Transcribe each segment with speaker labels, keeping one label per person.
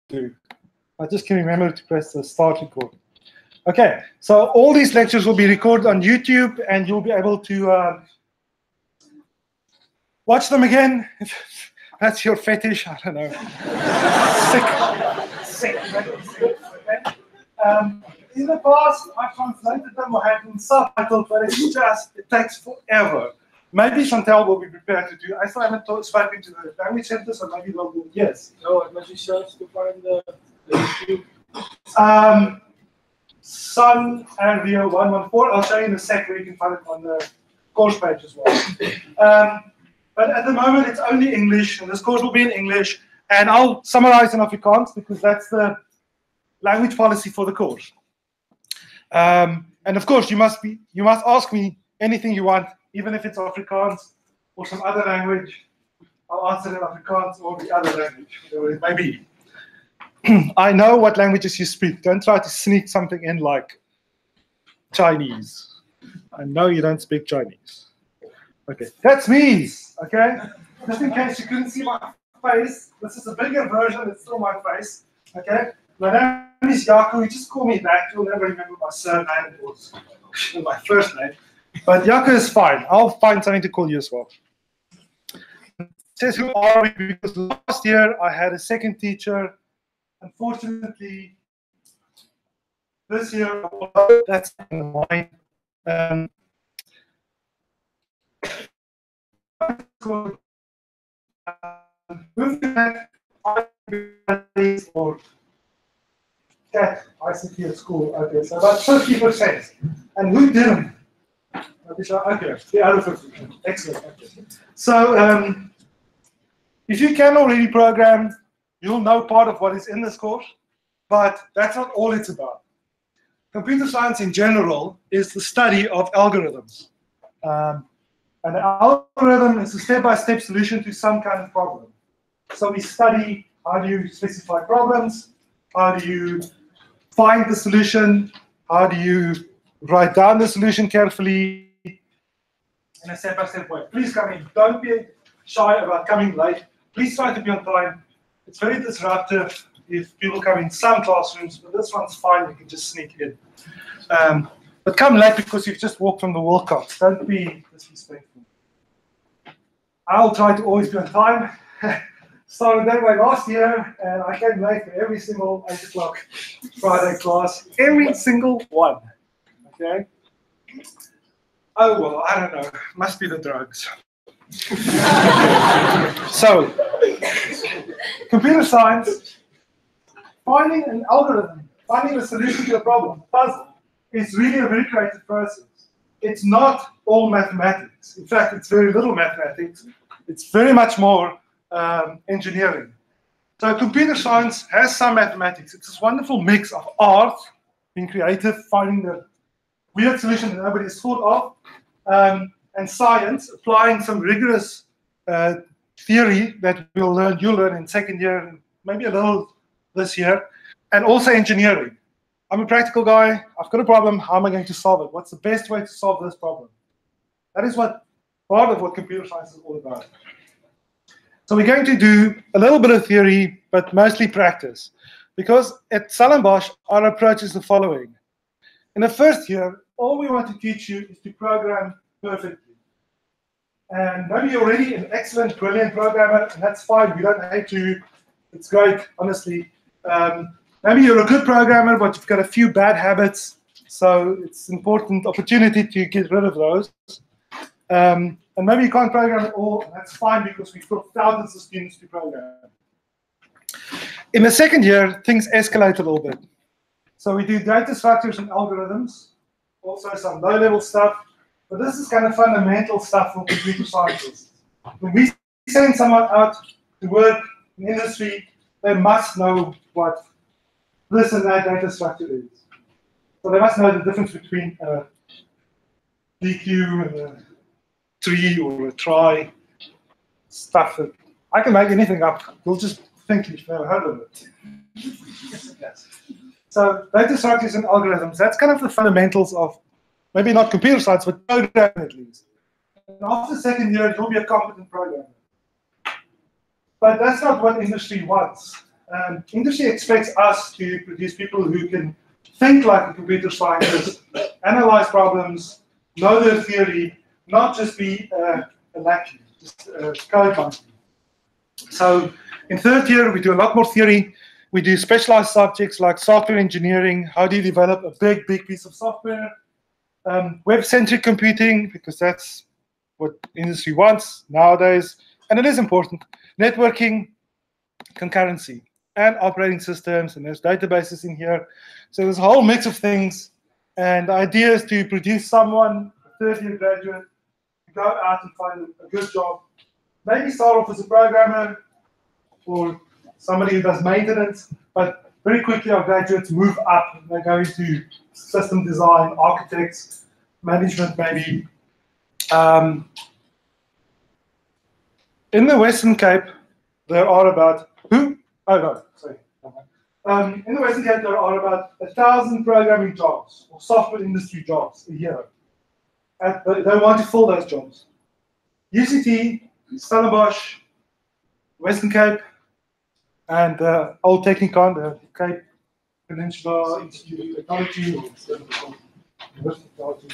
Speaker 1: do. I just can remember to press the start record. Okay, so all these lectures will be recorded on YouTube, and you'll be able to watch them again. If that's your fetish, I don't know. Sick. Okay. In the past, I translated them or had them subtitled, but it takes forever. Maybe Chantal will be prepared to do. I still haven't spoken to the language center, so maybe they'll do. Yes.
Speaker 2: No, but you show us to find the YouTube.
Speaker 1: Sun RW114. I'll show you in a sec where you can find it on the course page as well. But at the moment, it's only English, and this course will be in English. And I'll summarize in Afrikaans because that's the language policy for the course. And of course, you must ask me anything you want, even if it's Afrikaans or some other language. I'll answer in Afrikaans or the other language, whatever it may be. I know what languages you speak. Don't try to sneak something in like Chinese. I know you don't speak Chinese. Okay, that's me. Okay, just in case you couldn't see my face, this is a bigger version. It's still my face. Okay, my name is Jaco. You just call me that. You'll never remember my surname or my first name. But Jaco is fine. I'll find something to call you as well. It says who are we? Because last year I had a second teacher. Unfortunately, this year that's mine. Or cat ICT at school. Okay, so about 50%. And who didn't? Okay, the other 50%. Excellent. Okay. So if you can already program, you'll know part of what is in this course, but that's not all it's about. Computer science in general is the study of algorithms. And an algorithm is a step-by-step solution to some kind of problem. So we study how do you specify problems, how do you find the solution, how do you write down the solution carefully in a step-by-step way. Please come in. Don't be shy about coming late. Please try to be on time. It's very disruptive if people come in some classrooms, but this one's fine. You can just sneak in. But come late because you've just walked from the World Cup. Don't be disrespectful. I'll try to always be on time. Started that way last year, and I came late for every single 8 o'clock Friday class. Every single one. Okay? Oh, well, I don't know. Must be the drugs. So, computer science, finding an algorithm, finding a solution to a problem, puzzle, is really a very creative process. It's not all mathematics. In fact, it's very little mathematics. It's very much more engineering. So computer science has some mathematics. It's this wonderful mix of art, being creative, finding the weird solution that nobody has thought of, and science, applying some rigorous theory that you'll learn in second year, and maybe a little this year, and also engineering. I'm a practical guy. I've got a problem. How am I going to solve it? What's the best way to solve this problem? That is what part of what computer science is all about. So we're going to do a little bit of theory, but mostly practice. Because at Stellenbosch, our approach is the following. In the first year, all we want to teach you is to program perfectly. And maybe you're already an excellent, brilliant programmer, and that's fine. We don't hate you. It's great, honestly. Maybe you're a good programmer, but you've got a few bad habits. So it's an important opportunity to get rid of those. And maybe you can't program at all, and that's fine because we've got thousands of students to program. In the second year, things escalate a little bit. So we do data structures and algorithms, also some low-level stuff. But this is kind of fundamental stuff for computer scientists. When we send someone out to work in industry, they must know what this and that data structure is. So they must know the difference between a DQ and a tree or a trie, stuff that I can make anything up. You'll just think you've never heard of it. Yes. So data structures and algorithms, that's kind of the fundamentals of maybe not computer science, but programming at least. And after the second year, you'll be a competent programmer. But that's not what industry wants. industry expects us to produce people who can think like a computer scientist, analyze problems, know their theory, not just be a lackey, just code monkey. So in third year, we do a lot more theory. We do specialized subjects like software engineering. How do you develop a big piece of software? Web-centric computing, because that's what industry wants nowadays. And it is important. Networking, concurrency, and operating systems. And there's databases in here. So there's a whole mix of things. And the idea is to produce someone, a third-year graduate, go out and find a good job. Maybe start off as a programmer or somebody who does maintenance, but very quickly our graduates move up. They go into system design, architects, management maybe. In the Western Cape, there are about, in the Western Cape, there are about 1,000 programming jobs or software industry jobs a year. And they want to fill those jobs. UCT, Stellenbosch, Western Cape, and Old Technikon, the Cape Peninsula Institute of Technology, or University of Technology.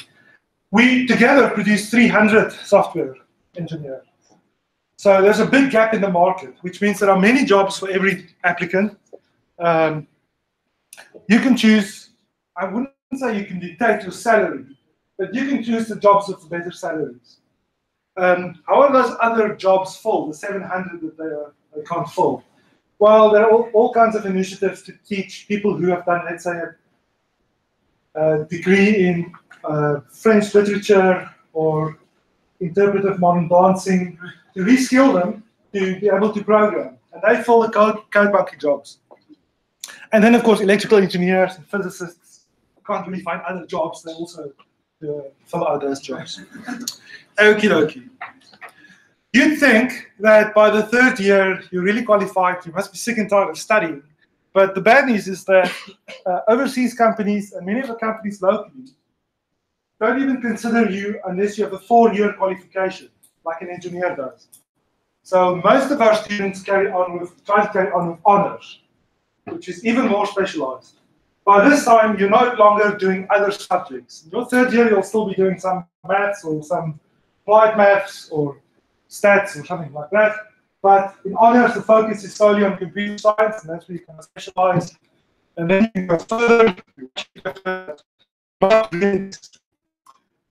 Speaker 1: We together produce 300 software engineers. So there's a big gap in the market, which means there are many jobs for every applicant. You can choose, I wouldn't say you can dictate your salary, but you can choose the jobs with better salaries. How are those other jobs full, the 700 that they can't fill? Well, there are all kinds of initiatives to teach people who have done, let's say, a degree in French literature or interpretive modern dancing, to reskill them to be able to program. And they fill the code monkey jobs. And then, of course, electrical engineers and physicists can't really find other jobs. They also fill out those jobs. Okie dokie. You'd think that by the third year, you're really qualified. You must be sick and tired of studying. But the bad news is that overseas companies and many of the companies locally don't even consider you unless you have a 4-year qualification, like an engineer does. So most of our students try to carry on with honors, which is even more specialized. By this time, you're no longer doing other subjects. In your third year, you'll still be doing some maths or some applied maths or stats or something like that. But in honors, the focus is solely on computer science, and that's where you can specialize. And then you go further.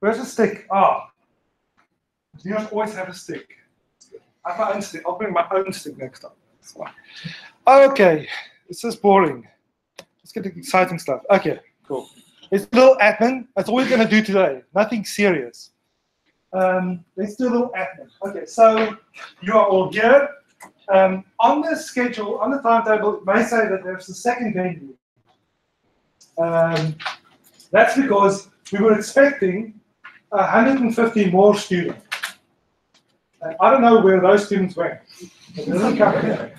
Speaker 1: Where's the stick? Engineers always have a stick. I have my own stick. I'll bring my own stick next time. That's fine. Okay, this is boring. Let's get to exciting stuff. Okay, cool. It's a little admin. That's all we're going to do today. Nothing serious. Let's do a little admin. Okay, so you are all here. On the schedule, on the timetable, it may say that there's a second venue. That's because we were expecting 150 more students. And I don't know where those students went. They didn't come here.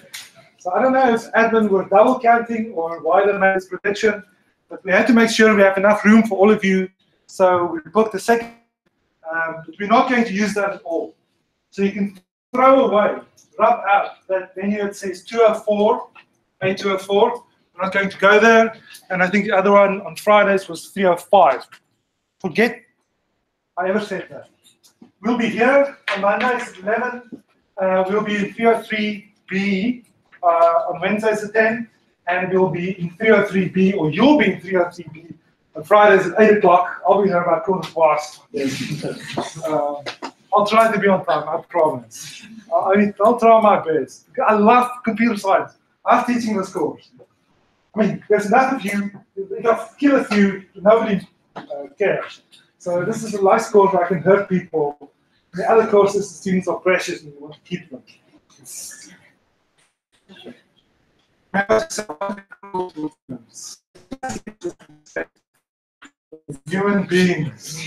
Speaker 1: So I don't know if admin were double counting or why they made this prediction, but we had to make sure we have enough room for all of you. So we booked a second, but we're not going to use that at all. So you can throw away, rub out that venue that says 204, A204. We're not going to go there. And I think the other one on Fridays was 305. Forget I ever said that. We'll be here on Mondays at 11. We'll be in 303B on Wednesdays at 10. And we'll be in 303B, or you'll be in 303B on Fridays at 8 o'clock. I'll be there about 2:15. I'll try to be on time, I promise. I'll try my best. I love computer science. I love teaching this course. I mean, there's enough of you. If I kill a few, nobody cares. So this is a nice course where I can hurt people. The other courses, the students are precious and you want to keep them. Human beings.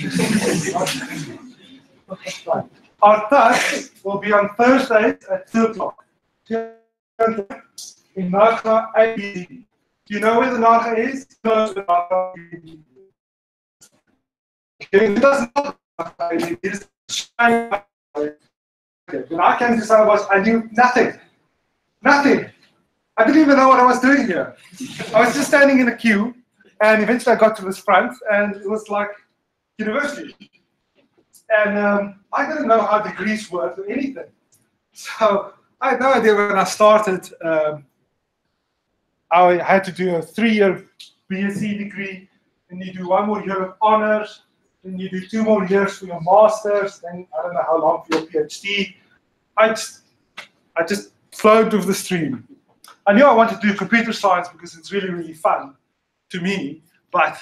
Speaker 1: Our task will be on Thursdays at 2 o'clock. In Naga ABD. Do you know where the Naga is? No, the Naga ABD. It doesn't know it is shy. When I came to Stellenbosch, I knew nothing. Nothing. I didn't even know what I was doing here. I was just standing in a queue, and eventually I got to this front, and it was like university. And I didn't know how degrees worked or anything. So I had no idea when I started. I had to do a 3-year BSc degree, and you do 1 more year of honors, then you do 2 more years for your master's, then I don't know how long for your PhD. I just flowed with the stream. I knew I wanted to do computer science because it's really, really fun to me, but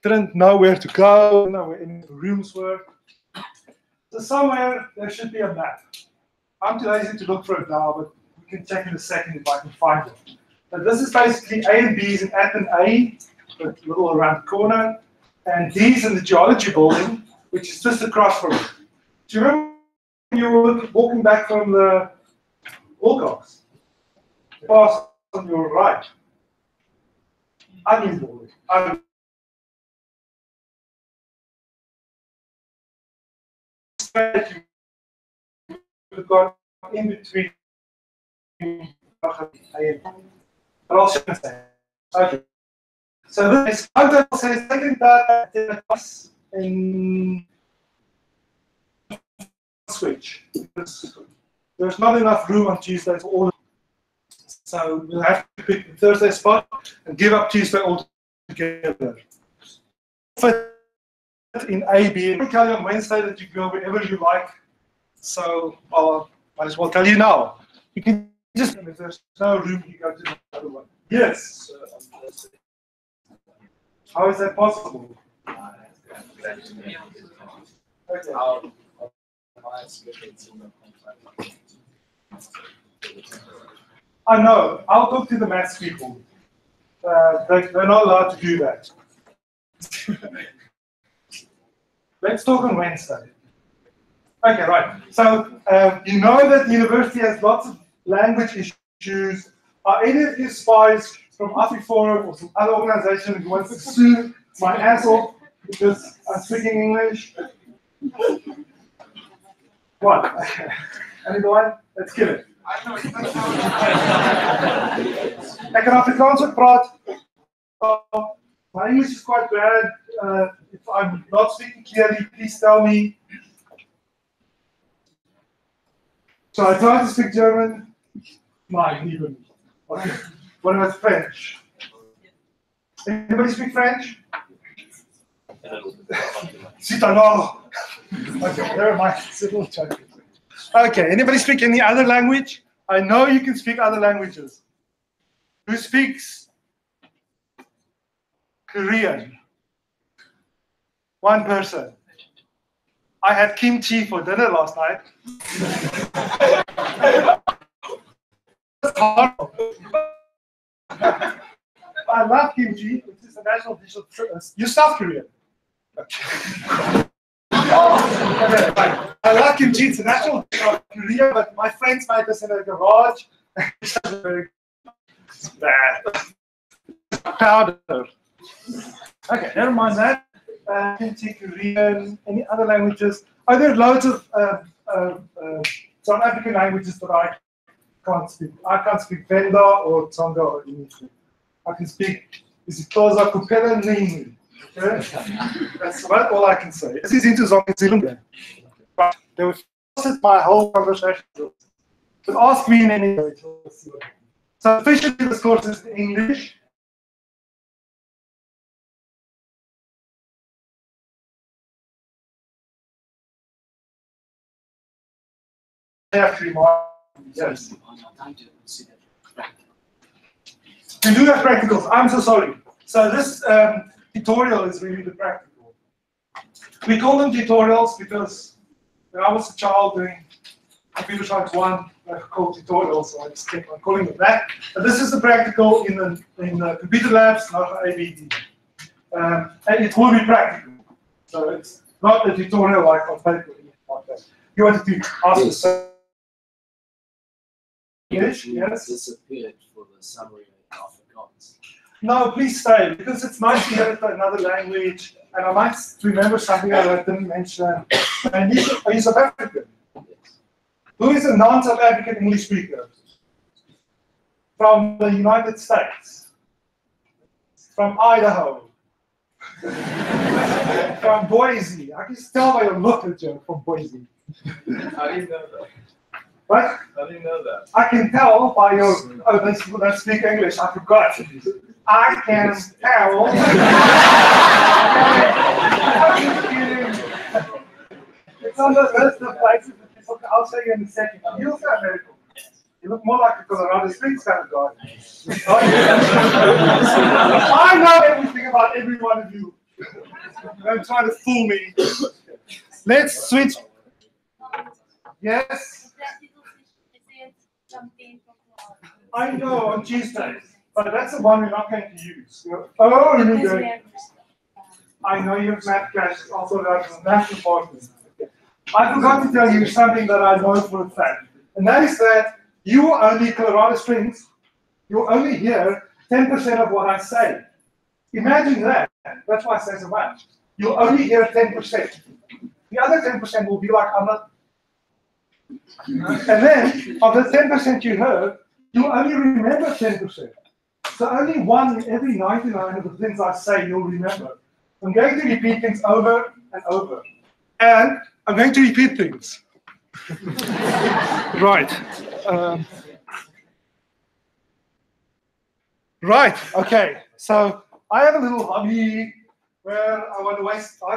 Speaker 1: didn't know where to go, didn't know where any of the rooms were. So somewhere there should be a map. I'm too lazy to look for it now, but we can check in a second if I can find it. But this is basically A and B is in admin A, a little around the corner, and D is in the geology building, which is just across from it. Do you remember when you were walking back from the Wilcox? Pass on your right. Ugly building. We've got in between. But also, okay. So this content says second data in switch. There's not enough room on Tuesday for all. So we'll have to pick the Thursday spot and give up Tuesday altogether. Fit in A, B, and tell you on Wednesday that you go wherever you like. So I might as well tell you now. You can just, if there's no room, you go to the other one. Yes. How is that possible? Okay. I know. I'll talk to the maths people. They're not allowed to do that. Let's talk on Wednesday. Okay, right. So you know that the university has lots of language issues. Are any of you spies from Afriforum or some other organization who wants to sue my ass off because I'm speaking English? What? Anyone? Let's kill it. Ek kan Afrikaans ook praat. My English is quite bad. If I'm not speaking clearly, please tell me. So I try to speak German. Mine, even. Okay. What about French? Anybody speak French? C'est alors. Okay, never mind. It's a little joke. Okay, anybody speak any other language? I know you can speak other languages. Who speaks Korean? One person. I had kimchi for dinner last night. I love kimchi, which is the national dish of you're South Korean. Okay. Okay, fine. I love kimchi, it's the national dish of Korea, but my friends made this in a garage. It's bad. Powder. Okay, never mind that. Kimchi, Korean, any other languages? Are there loads of South African languages that I can't speak? I can't speak Venda or Tsonga or anything. I can speak Isitoza, Kupela, and Nini. Okay? That's about all I can say. This is into Zong. But they would force my whole conversation. But ask me in any way. So officially this course is in English. Yes. We do have practicals. I'm so sorry. So this tutorial is really the practical. We call them tutorials because when I was a child doing computer science 1, I called tutorials, so I just kept on calling it that. And this is the practical in the computer labs, not ABD. And it will be practical. So it's not a tutorial like on paper or anything like that. You wanted to ask us. Yes.
Speaker 2: Disappeared for the summary of Afrikaans.
Speaker 1: No, please stay, because it's nice to hear it in another language, and I might remember something that I didn't mention. And are you South African? Yes. Who is a non-South African English speaker? from the United States, from Idaho, from Boise. I can just tell by your look at you from Boise.
Speaker 3: I didn't know that.
Speaker 1: What?
Speaker 3: I didn't know that.
Speaker 1: I can tell by your. Oh, let's speak English. I forgot. I can tell. It's on the list of places that people. I'll show you in a second. You'll say American. You look more like a Colorado Springs kind of guy. I know everything about every one of you. Don't try to fool me. Let's switch. Yes. I know on Tuesdays, but that's the one we're not going to use. Oh, I know you have math classes, also that's a math important. I forgot to tell you something that I know for a fact, and that is that you only Colorado Springs, you'll only hear 10% of what I say. Imagine that. That's why I say so much. You'll only hear 10%. The other 10% will be like I'm not. And then of the 10% you heard, you'll only remember 10%. So only one in every 99 of the things I say you'll remember. I'm going to repeat things over and over. And I'm going to repeat things. Right. Right, okay. So I have a little hobby where I like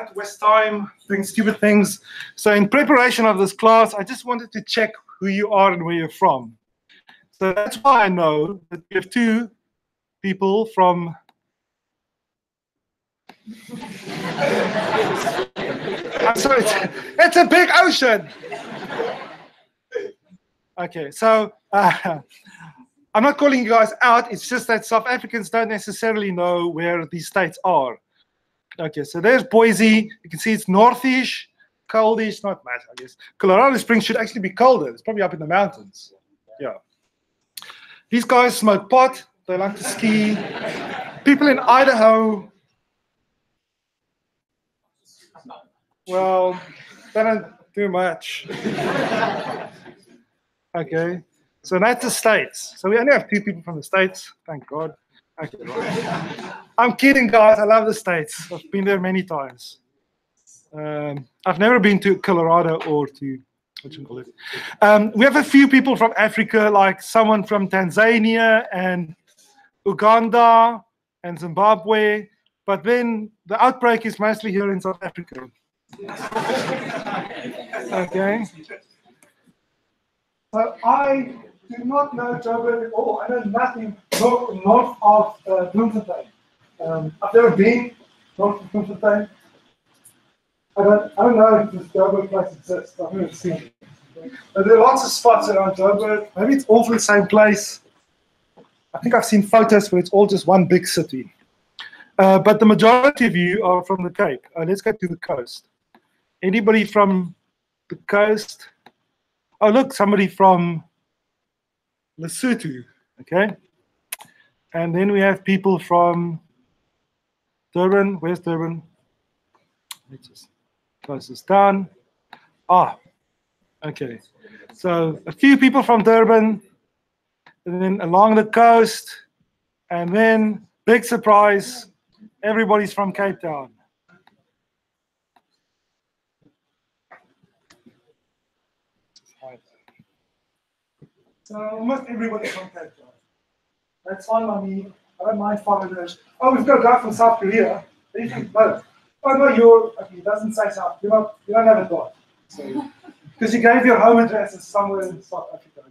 Speaker 1: to waste time doing stupid things. So in preparation of this class, I just wanted to check who you are and where you're from. So that's why I know that we have two people from I'm sorry, it's a big ocean. Okay, so I'm not calling you guys out. It's just that South Africans don't necessarily know where these states are. Okay, so there's Boise. You can see it's northish, coldish, not much, I guess. Colorado Springs should actually be colder. It's probably up in the mountains. Yeah. These guys smoke pot. They like to ski. People in Idaho, well, they don't do much. Okay, so that's the States. So we only have two people from the States, thank God. Okay, right. I'm kidding, guys. I love the States. I've been there many times. I've never been to Colorado or to, what you call it. We have a few people from Africa, like someone from Tanzania and Uganda and Zimbabwe, but then the outbreak is mostly here in South Africa. Okay. So I do not know Joburg at all. I know nothing north of Bloemfontein. I've never been north of Bloemfontein. I don't know if this Joburg place exists. I've never seen it. But there are lots of spots around Joburg. Maybe it's all for the same place. I think I've seen photos where it's all just one big city. But the majority of you are from the Cape. Let's go to the coast. Anybody from the coast? Oh, look, somebody from Lesotho, okay? And then we have people from Durban. Where's Durban? Let's just close this down. Ah, okay. So a few people from Durban, and then along the coast, and then, big surprise, everybody's from Cape Town. So almost everybody's from Cape Town. That's fine by me. I don't mind foreigners. Oh, we've got a guy from South Korea. No. Oh no, you're okay. It doesn't say South. You don't have a dot. So, because you gave your home address is somewhere in South Africa.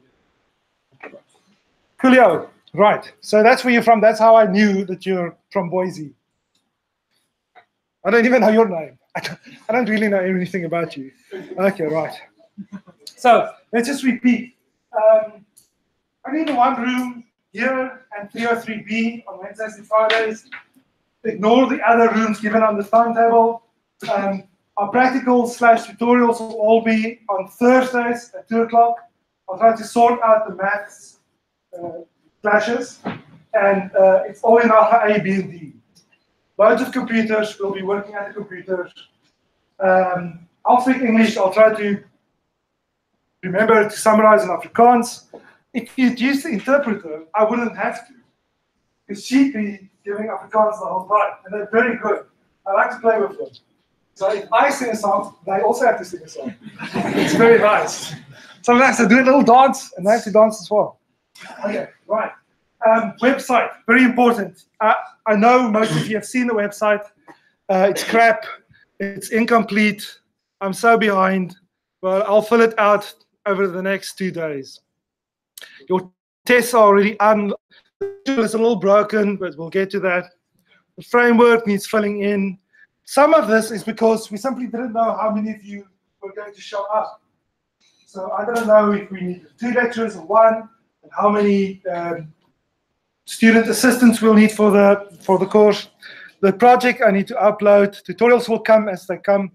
Speaker 1: Coolio. Right. So that's where you're from. That's how I knew that you're from Boise. I don't even know your name. I don't really know anything about you. Okay, right. So let's just repeat. I need one room here and 303B on Wednesdays and Fridays. Ignore the other rooms given on the timetable. Our practical/tutorials will all be on Thursdays at 2 o'clock. I'll try to sort out the maths clashes, and it's all in our A, B, and D. Loads of computers. We'll be working at the computers. I'll speak English. I'll try to remember to summarize in Afrikaans. if you'd use the interpreter, I wouldn't have to. Because she'd be giving Afrikaans the whole time. And they're very good. I like to play with them. So if I sing a song, they also have to sing a song. It's very nice. Sometimes I do a little dance, and they have to dance as well. Okay, right. Website, very important. I know most of you have seen the website. It's crap. It's incomplete. I'm so behind. But I'll fill it out over the next 2 days. Your tests are already on. It's a little broken, but we'll get to that. The framework needs filling in. Some of this is because we simply didn't know how many of you were going to show up. So I don't know if we need 2 lecturers or 1, and how many student assistants we'll need for the course. The project I need to upload. Tutorials will come as they come.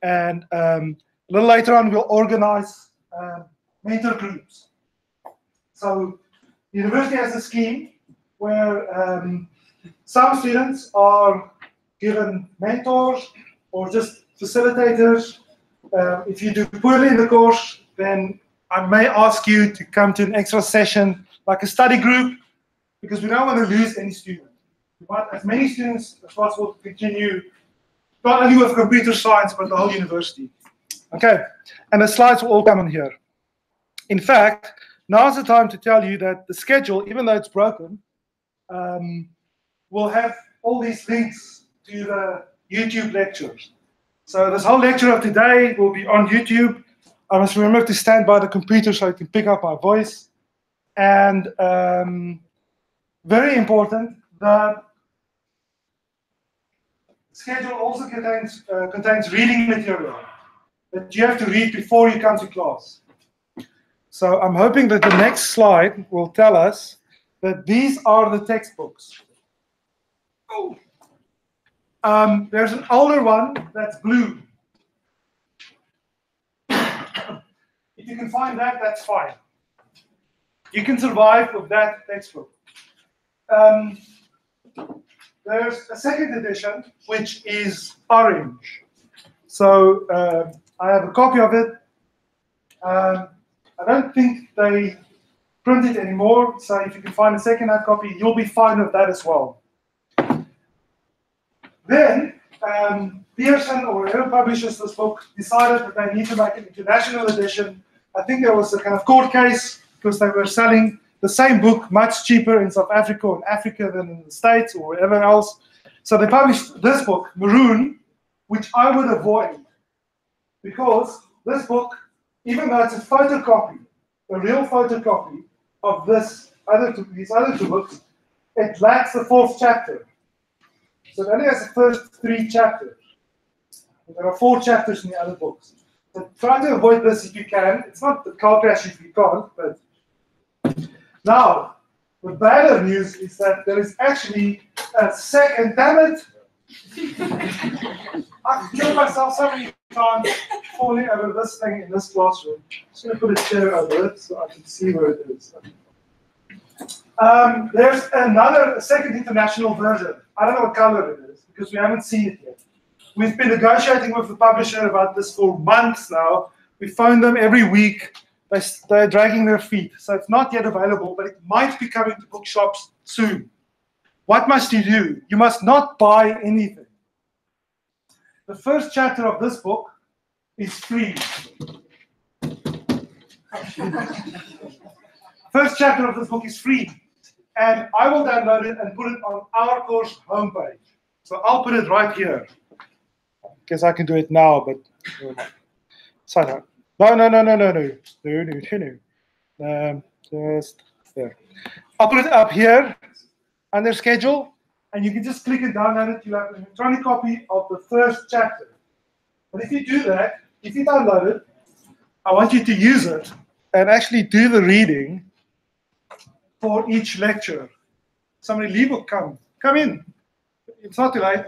Speaker 1: And a little later on, we'll organize mentor groups. So the university has a scheme where some students are given mentors or just facilitators. If you do poorly in the course, then I may ask you to come to an extra session, like a study group, because we don't want to lose any student. We want as many students as possible to continue, not only with computer science, but the whole university. Okay, and the slides will all come on here. In fact, now's the time to tell you that the schedule, even though it's broken, will have all these links to the YouTube lectures. So this whole lecture of today will be on YouTube. I must remember to stand by the computer so I can pick up my voice. And very important, the schedule also contains reading material that you have to read before you come to class. So I'm hoping that the next slide will tell us that these are the textbooks. Oh. There's an older one that's blue. If you can find that, that's fine. You can survive with that textbook. There's a second edition, which is orange. So I have a copy of it. I don't think they print it anymore, so if you can find a second-hand copy, you'll be fine with that as well. Then, Pearson, or whoever publishes this book, decided that they need to make an international edition. I think there was a kind of court case because they were selling the same book much cheaper in South Africa or in Africa than in the States or wherever else. So they published this book, Maroon, which I would avoid because this book, even though it's a photocopy, a real photocopy of these other two books, it lacks the 4th chapter. So it only has the first 3 chapters. There are 4 chapters in the other books. So try to avoid this if you can. It's not the car crash if you can't, but now the better news is that there is actually a second. Damn it! I've killed myself so many times falling over this thing in this classroom. I'm just going to put a chair over it so I can see where it is. There's a second international version. I don't know what color it is because we haven't seen it yet. We've been negotiating with the publisher about this for months now. We phone them every week. They're dragging their feet. So it's not yet available, but it might be coming to bookshops soon. What must you do? You must not buy anything. The first chapter of this book is free. First chapter of this book is free. And I will download it and put it on our course homepage. So I'll put it right here. I guess I can do it now, but sign up. No. Just there. I'll put it up here under schedule, and you can just click and download it. You have an electronic copy of the first chapter. But if you do that, if you download it, I want you to use it and actually do the reading for each lecture. Somebody leave or come in. It's not too late.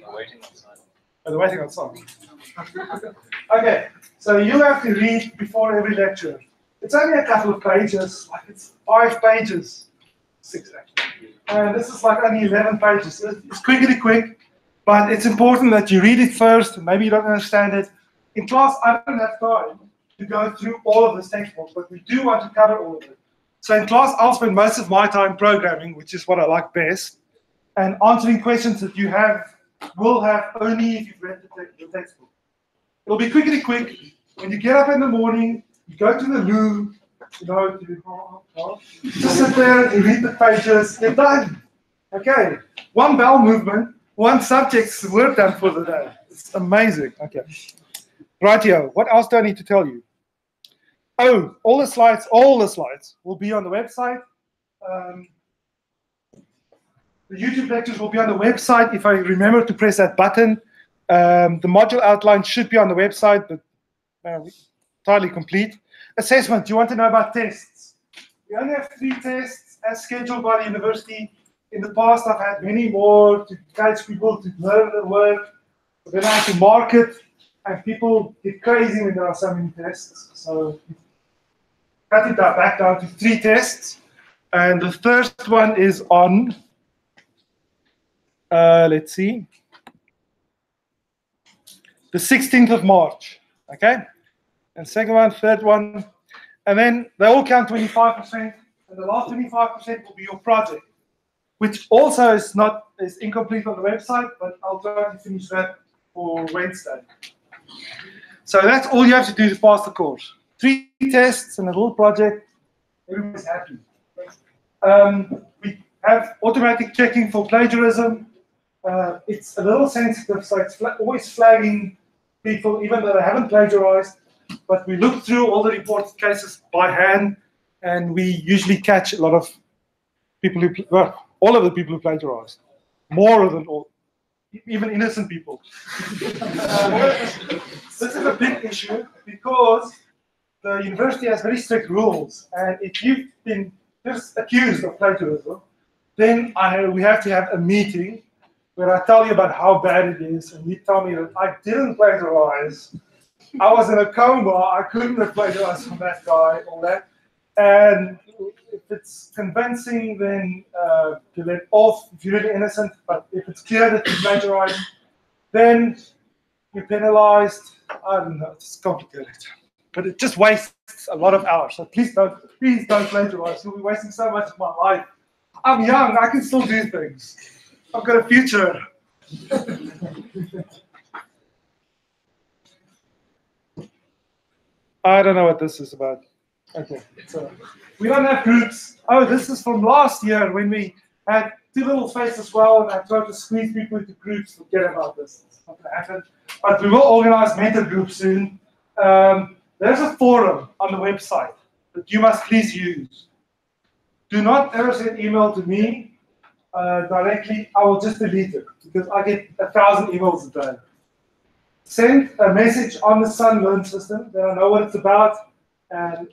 Speaker 2: We're waiting outside.
Speaker 1: Oh, they're waiting outside. Okay, so you have to read before every lecture. It's only a couple of pages, like it's 5 pages. 6 actually. And this is like only 11 pages. It's quick, but it's important that you read it first. Maybe you don't understand it. In class, I don't have time to go through all of this textbook, but we do want to cover all of it. So in class, I'll spend most of my time programming, which is what I like best, and answering questions that you will have only if you've read the textbook. It'll be quick. When you get up in the morning, you go to the loo, just sit there, you read the pages, you're done. Okay, one bowel movement, one subject's work done for the day. It's amazing. Okay, rightio. What else do I need to tell you? Oh, all the slides will be on the website. The YouTube lectures will be on the website if I remember to press that button. The module outline should be on the website, but entirely complete. Assessment, you want to know about tests. We only have 3 tests as scheduled by the university. In the past, I've had many more to encourage people to learn their work. But then I have to market, and people get crazy when there are so many tests. So cut it back down to 3 tests. And the first one is on, let's see, the 16th of March, okay? And second one, third one, and then they all count 25%, and the last 25% will be your project, which also is incomplete on the website, but I'll try to finish that for Wednesday. So that's all you have to do to pass the course. 3 tests and a little project, everybody's happy. We have automatic checking for plagiarism. It's a little sensitive, so it's always flagging people, even though they haven't plagiarized. But we look through all the reported cases by hand, and we usually catch a lot of people all of the people who plagiarized, more than all, even innocent people. This is a big issue because the university has very strict rules, and if you've been just accused of plagiarism, then we have to have a meeting where I tell you about how bad it is, and you tell me that I didn't plagiarize. I was in a coma, I couldn't have plagiarized from that guy, all that. And if it's convincing, then you let off if you're really innocent. But if it's clear that you plagiarized, then you're penalized. I don't know, it's complicated. But it just wastes a lot of hours. So please don't plagiarize. You'll be wasting so much of my life. I'm young, I can still do things. I've got a future. I don't know what this is about. Okay, so we don't have groups. Oh, this is from last year when we had 2 little faces as well, and I tried to squeeze people into groups. Forget about this. It's not going to happen. But we will organize mentor groups soon. There's a forum on the website that you must please use. Do not ever send email to me directly. I will just delete it because I get 1,000 emails a day. Send a message on the Sun Learn system that I know what it's about,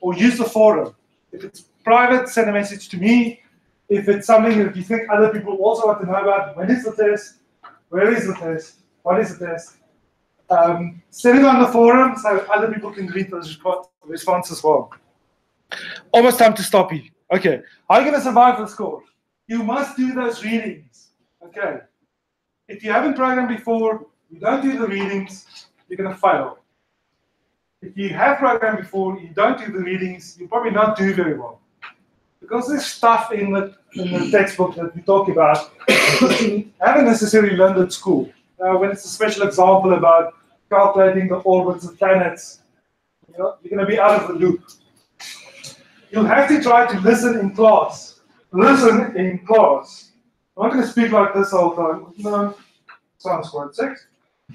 Speaker 1: or use the forum. If it's private, send a message to me. If it's something that you think other people also want to know about, when is the test? Where is the test? What is the test? Send it on the forum so other people can read those responses as well. Almost time to stop here. Okay, how are you going to survive this course? You must do those readings. Okay. If you haven't programmed before, you don't do the readings, you're going to fail. If you have programmed before, you don't do the readings, you'll probably not do very well. Because there's stuff in the textbook that we talk about that you haven't necessarily learned at school. When it's a special example about calculating the orbits of planets, you're going to be out of the loop. You'll have to try to listen in class. Listen in class. I'm not going to speak like this all the time. No, sounds quite sexy.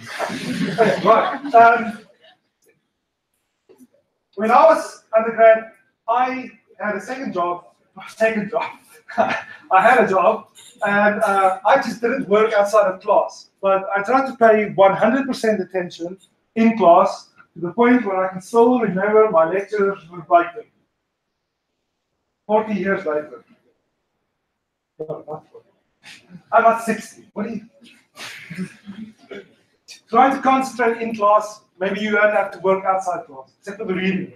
Speaker 1: Okay, right. When I was undergrad, I had a second job. I had a job, and I just didn't work outside of class. But I tried to pay 100% attention in class to the point where I can still remember my lecturers were like them. 40 years later. No, not 40. I'm not 60. What do you? Trying to concentrate in class, maybe you don't have to work outside class, except for the reading.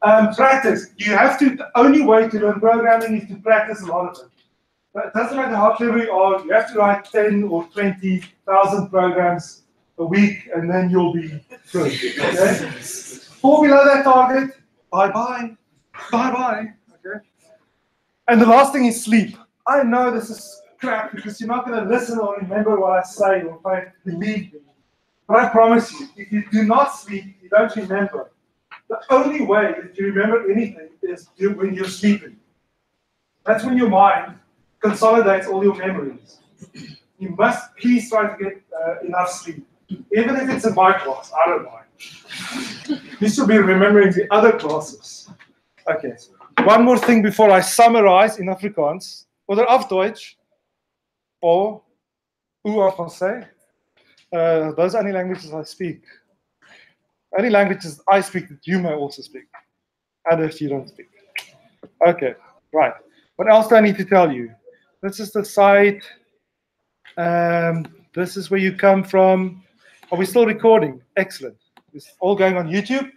Speaker 1: Practice. You have to, the only way to learn programming is to practice a lot of it. But it doesn't matter how clever you are, you have to write 10 or 20,000 programs a week, and then you'll be good. Okay? Fall below that target, bye-bye. Bye-bye. Okay? And the last thing is sleep. I know this is crap because you're not going to listen or remember what I say or if I believe me. But I promise you, if you do not sleep, you don't remember. The only way that you remember anything is when you're sleeping. That's when your mind consolidates all your memories. You must please try to get enough sleep. Even if it's in my class, I don't mind. You should be remembering the other classes. Okay. One more thing before I summarize in Afrikaans. Oder auf Deutsch. Or, ou en français. Those are only languages I speak. Only languages I speak that you may also speak. Others you don't speak. Okay, right. What else do I need to tell you? This is the site. This is where you come from. Are we still recording? Excellent. It's all going on YouTube.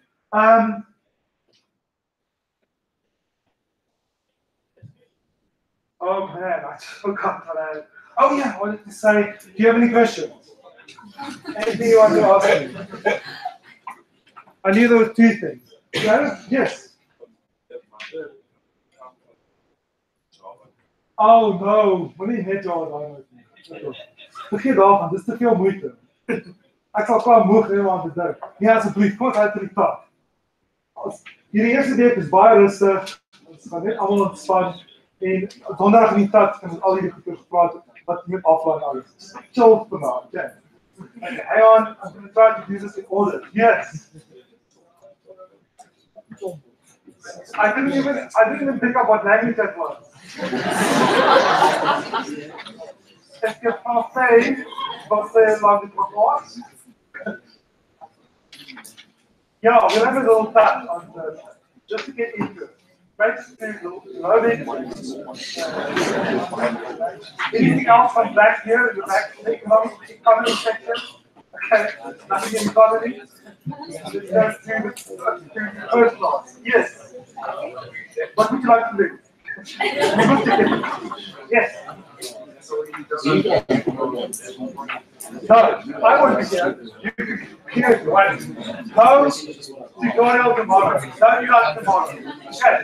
Speaker 1: Oh man, I forgot that. Oh yeah, I wanted to say, do you have any questions? Anything you want to ask me? I knew there were two things. Yes. Oh no, moenie net Java daai moet nie. Vergeet daarvan, dis te veel moeite. Ek sal klaar moeg hê om aan te dink. Nee, asseblief, kom uit by die tak. Hierdie eerste deel is baie rustig. Ons gaan net almal ontspan en donderdag in die tak kan ons al hierdie goeie gepraat wat moet aflaai alles. Chill for now, okay? Okay, hang on, I'm going to try to do this in order. Yes. I didn't even pick up what language that was. Est-ce que français langue française? Yeah, we'll have a little chat on the, just to get into it. Basically, learning. Anything else from back here in the back economy section? Okay, nothing in economy. Let's go to the first class. Yes. What would you like to do? Yes. No, I want to hear. You can hear it right. No tutorial tomorrow. No class tomorrow. Okay.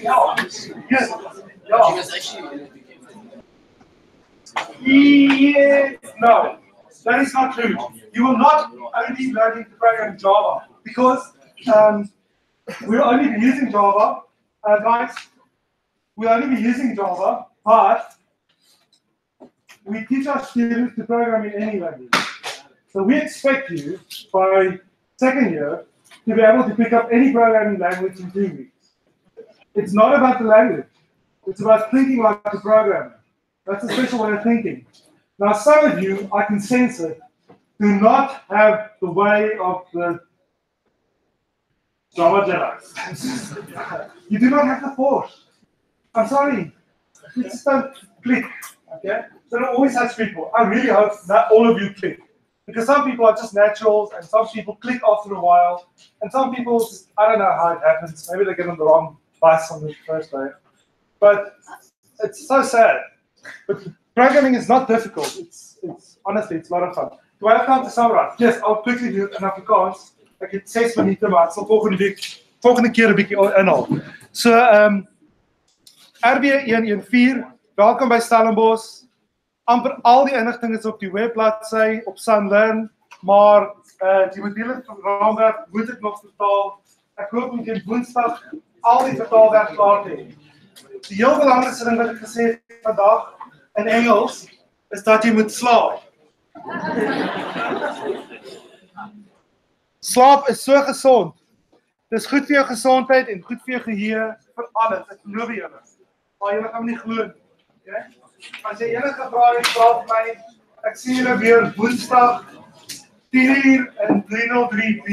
Speaker 1: Yes. Yes. No, that is not true. You will not only learning to program Java because we'll only be using Java, guys. We'll only be using Java, but we teach our students to program in any language. So we expect you, by second year, to be able to pick up any programming language in 2 weeks. It's not about the language. It's about thinking like a programmer. That's a special way of thinking. Now, some of you, I can sense it, do not have the way of the Java Jedi. You do not have the force. I'm sorry. You just don't click. Okay? So there always has people. I really hope that all of you click. Because some people are just naturals, and some people click after a while, and some people, I don't know how it happens. Maybe they get on the wrong bus on the first day. But it's so sad. But programming is not difficult. It's honestly, it's a lot of fun. Do I have time to summarize? Yes, I'll quickly do it in Afrikaans. Ek het 6 minute, maar ek sal volgende keer 'n bietjie inhaal. So, RW114, welkom by Stellenbosch. Amper al die inligting is op die webbladsy op Sunlearn, maar die module raamwerk moet ek nog vertaal. Ek hoop om teen Woensdag al die vertaalwerk klaar te hê. Die heel belangrikste ding wat ek gesê het vandag in Engels is dat jy moet slaap. Slaap is so gesond. Dis goed vir jou gesondheid en goed vir jou geheue, vir alles. Ek glo julle. Maar julle gaan nie glo nie. Okay? As jy enige vrae het, vra vir my. Ek sien julle weer Woensdag 10:00 in 303B.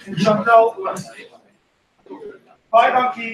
Speaker 1: In Chantal. Baie dankie.